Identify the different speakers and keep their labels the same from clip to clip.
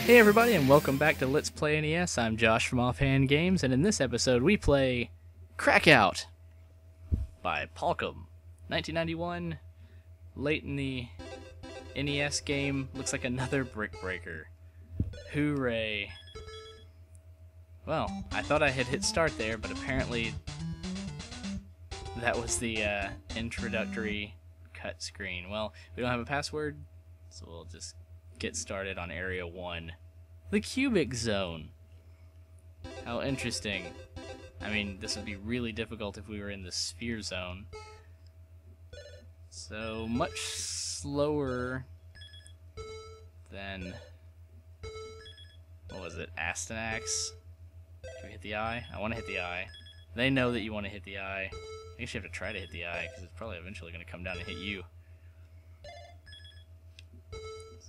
Speaker 1: Hey everybody, and welcome back to Let's Play NES. I'm Josh from OffhandGames, and in this episode we play Crackout by Palcom. 1991, late in the NES game. Looks like another brick breaker. Hooray. Well, I thought I had hit start there, but apparently that was the introductory cut screen. Well, we don't have a password, so we'll just get started on Area 1. The cubic zone. How interesting. I mean, this would be really difficult if we were in the sphere zone. So, much slower than... what was it? Astanax? Can we hit the eye? I want to hit the eye. They know that you want to hit the eye. I guess you have to try to hit the eye, because it's probably eventually going to come down and hit you.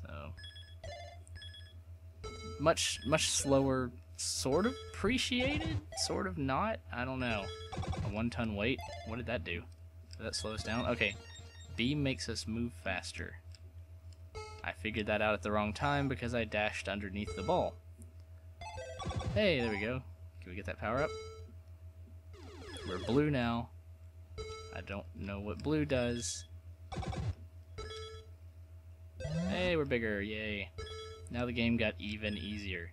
Speaker 1: So... much slower, sort of appreciated, sort of not, I don't know. A 1-ton weight, what did that do? Did that slow us down? Okay, B makes us move faster. I figured that out at the wrong time because I dashed underneath the ball. Hey, there we go. Can we get that power up? We're blue now. I don't know what blue does. Hey, we're bigger, yay. Now the game got even easier.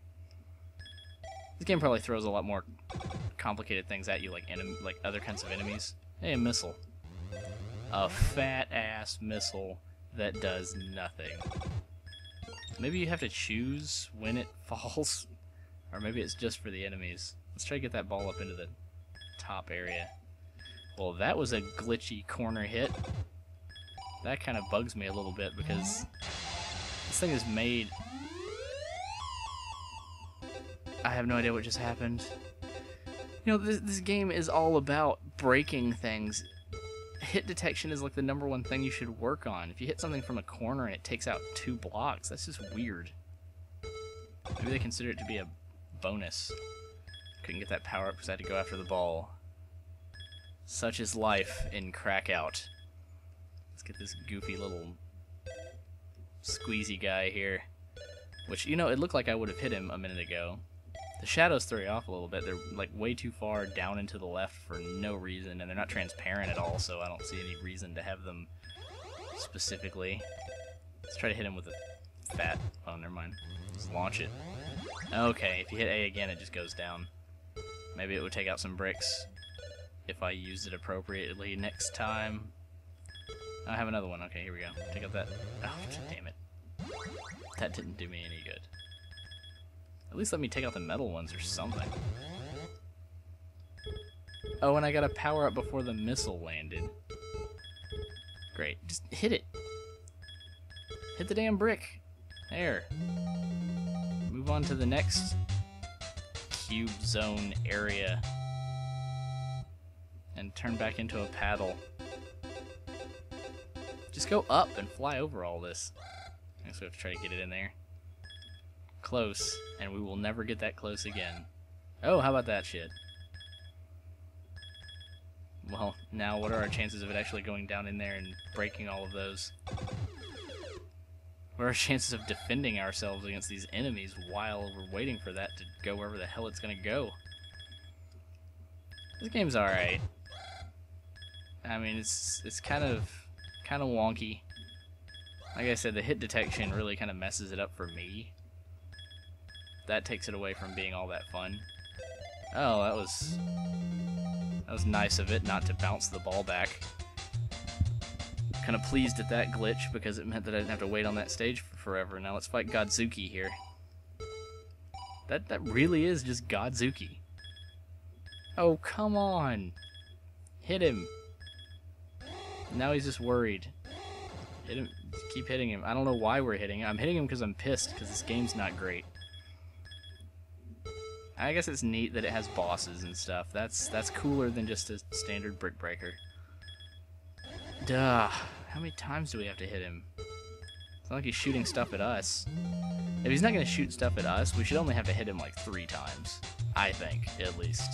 Speaker 1: This game probably throws a lot more complicated things at you, like other kinds of enemies. Hey, a missile. A fat-ass missile that does nothing. Maybe you have to choose when it falls, or maybe it's just for the enemies. Let's try to get that ball up into the top area. Well, that was a glitchy corner hit. That kind of bugs me a little bit because this thing is made... I have no idea what just happened. You know, this game is all about breaking things. Hit detection is like the #1 thing you should work on. If you hit something from a corner and it takes out 2 blocks, that's just weird. Maybe they consider it to be a bonus. Couldn't get that power up because I had to go after the ball. Such is life in Crackout. Let's get this goofy little squeezy guy here. Which, you know, it looked like I would have hit him a minute ago. The shadows throw you off a little bit. They're like way too far down and to the left for no reason, and they're not transparent at all, so I don't see any reason to have them specifically. Let's try to hit him with a fat... oh, never mind. Just launch it. Okay, if you hit A again, it just goes down. Maybe it would take out some bricks if I used it appropriately next time. I have another one. Okay, here we go. Take out that... oh, damn it. That didn't do me any good. At least let me take out the metal ones or something. Oh, and I got a power up before the missile landed. Great. Just hit it. Hit the damn brick. There. Move on to the next cube zone area. And turn back into a paddle. Just go up and fly over all this. I guess we have to try to get it in there. Close, and we will never get that close again. Oh, how about that shit? Well, now what are our chances of it actually going down in there and breaking all of those? What are our chances of defending ourselves against these enemies while we're waiting for that to go wherever the hell it's gonna go? This game's alright. I mean, it's kind of wonky. Like I said, the hit detection really kind of messes it up for me. That takes it away from being all that fun. Oh, that was nice of it not to bounce the ball back. Kind of pleased at that glitch because it meant that I didn't have to wait on that stage for forever. Now let's fight Godzooky here. That really is just Godzooky. Oh, come on. Hit him. Now he's just worried. Hit him. Keep hitting him. I don't know why we're hitting him. I'm hitting him because I'm pissed because this game's not great. I guess it's neat that it has bosses and stuff. That's cooler than just a standard brick breaker. Duh. How many times do we have to hit him? It's not like he's shooting stuff at us. If he's not going to shoot stuff at us, we should only have to hit him like 3 times. I think, at least.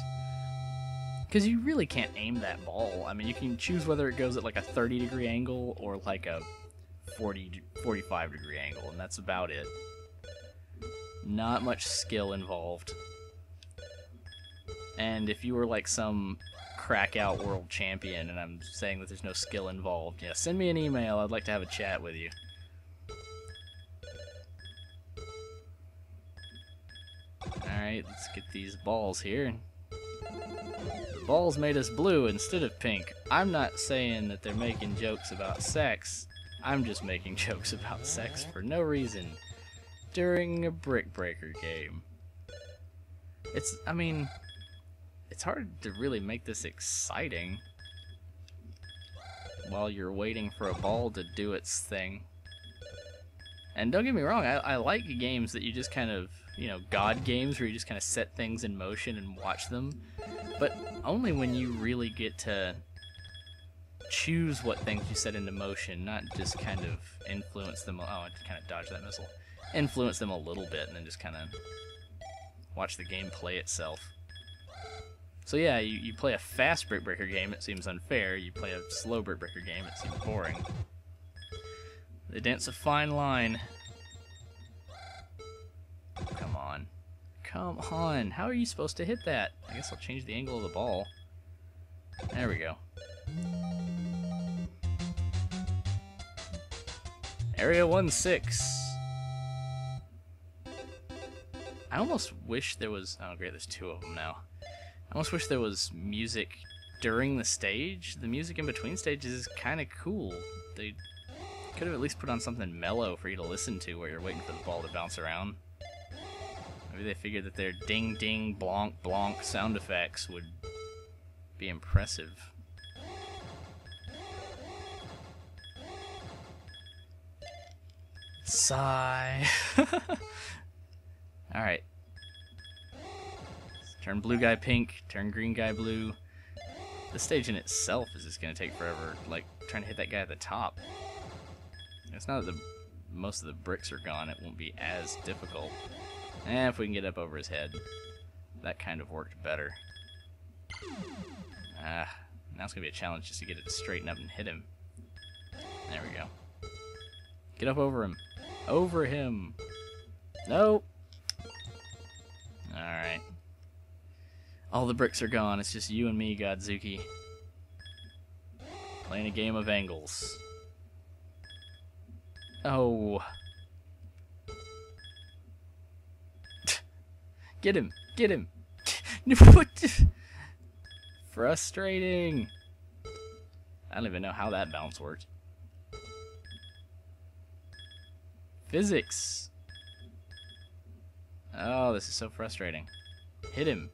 Speaker 1: Because you really can't aim that ball. I mean, you can choose whether it goes at like a 30-degree angle or like a 45-degree angle, and that's about it. Not much skill involved. And if you were like some Crackout world champion and I'm saying that there's no skill involved, yeah, send me an email. I'd like to have a chat with you. Alright, let's get these balls here. The balls made us blue instead of pink. I'm not saying that they're making jokes about sex. I'm just making jokes about sex for no reason during a Brick Breaker game. I mean, it's hard to really make this exciting while you're waiting for a ball to do its thing. And don't get me wrong, I like games that you just kind of, you know, God games where you just kind of set things in motion and watch them, but only when you really get to choose what things you set into motion, not just kind of influence them. Oh, I kind of dodged that missile. Influence them a little bit and then just kind of watch the game play itself. So yeah, you play a fast Brick Breaker game, it seems unfair. You play a slow Brick Breaker game, it seems boring. They dance a fine line. Come on. Come on. How are you supposed to hit that? I guess I'll change the angle of the ball. There we go. Area 1-6. I almost wish there was... Oh great, there's two of them now. I almost wish there was music during the stage. The music in between stages is kind of cool. They could have at least put on something mellow for you to listen to while you're waiting for the ball to bounce around. Maybe they figured that their ding ding blonk blonk sound effects would be impressive. Sigh. Alright. Turn blue guy pink, turn green guy blue. The stage in itself is just going to take forever, like trying to hit that guy at the top. It's not that most of the bricks are gone, it won't be as difficult. And if we can get up over his head, that kind of worked better. Now it's going to be a challenge just to get it to straighten up and hit him. There we go. Get up over him. Over him. Nope. Alright. All the bricks are gone. It's just you and me, Godzooky. Playing a game of angles. Oh. Get him. Get him. What? Frustrating. I don't even know how that bounce worked. Physics. Oh, this is so frustrating. Hit him.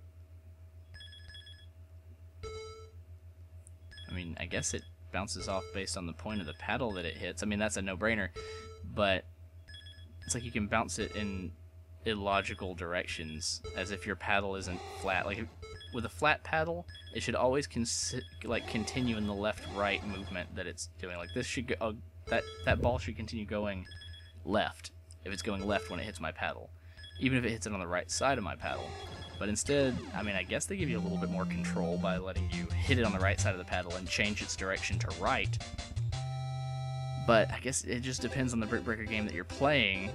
Speaker 1: I mean, I guess it bounces off based on the point of the paddle that it hits. I mean, that's a no-brainer, but it's like you can bounce it in illogical directions, as if your paddle isn't flat. Like, with a flat paddle, it should always continue in the left-right movement that it's doing. Like, this should go, that ball should continue going left if it's going left when it hits my paddle, even if it hits it on the right side of my paddle. But instead, I mean, I guess they give you a little bit more control by letting you hit it on the right side of the paddle and change its direction to right. But I guess it just depends on the Brick Breaker game that you're playing,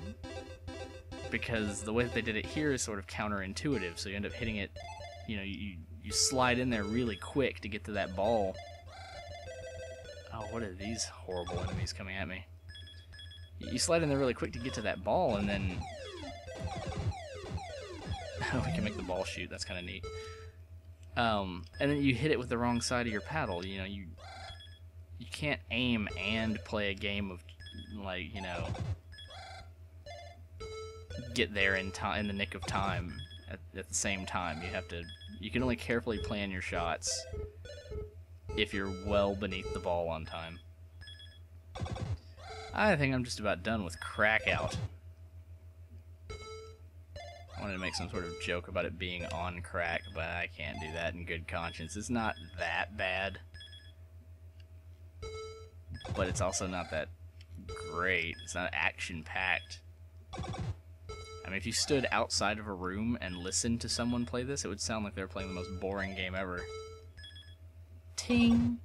Speaker 1: because the way that they did it here is sort of counterintuitive. So you end up hitting it, you know, you slide in there really quick to get to that ball. Oh, what are these horrible enemies coming at me? You slide in there really quick to get to that ball, and then we can make the ball shoot. That's kind of neat. And then you hit it with the wrong side of your paddle. You know, you can't aim and play a game of, like, you know, get there in the nick of time at the same time. You can only carefully plan your shots if you're well beneath the ball on time. I think I'm just about done with Crackout. I wanted to make some sort of joke about it being on crack, but I can't do that in good conscience. It's not that bad, but it's also not that great. It's not action-packed. I mean, if you stood outside of a room and listened to someone play this, it would sound like they were playing the most boring game ever. Ting!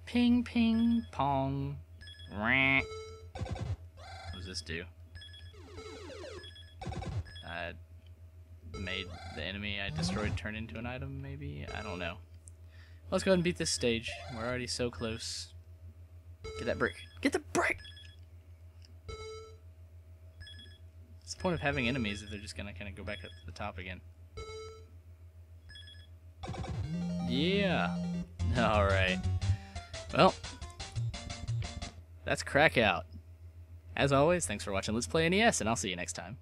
Speaker 1: Ping, ping, pong. What does this do? made the enemy I destroyed turn into an item, maybe? I don't know. Let's go ahead and beat this stage. We're already so close. Get that brick. Get the brick! What's the point of having enemies if they're just gonna kind of go back up to the top again? Yeah. Alright. Well, that's Crackout. As always, thanks for watching Let's Play NES, and I'll see you next time.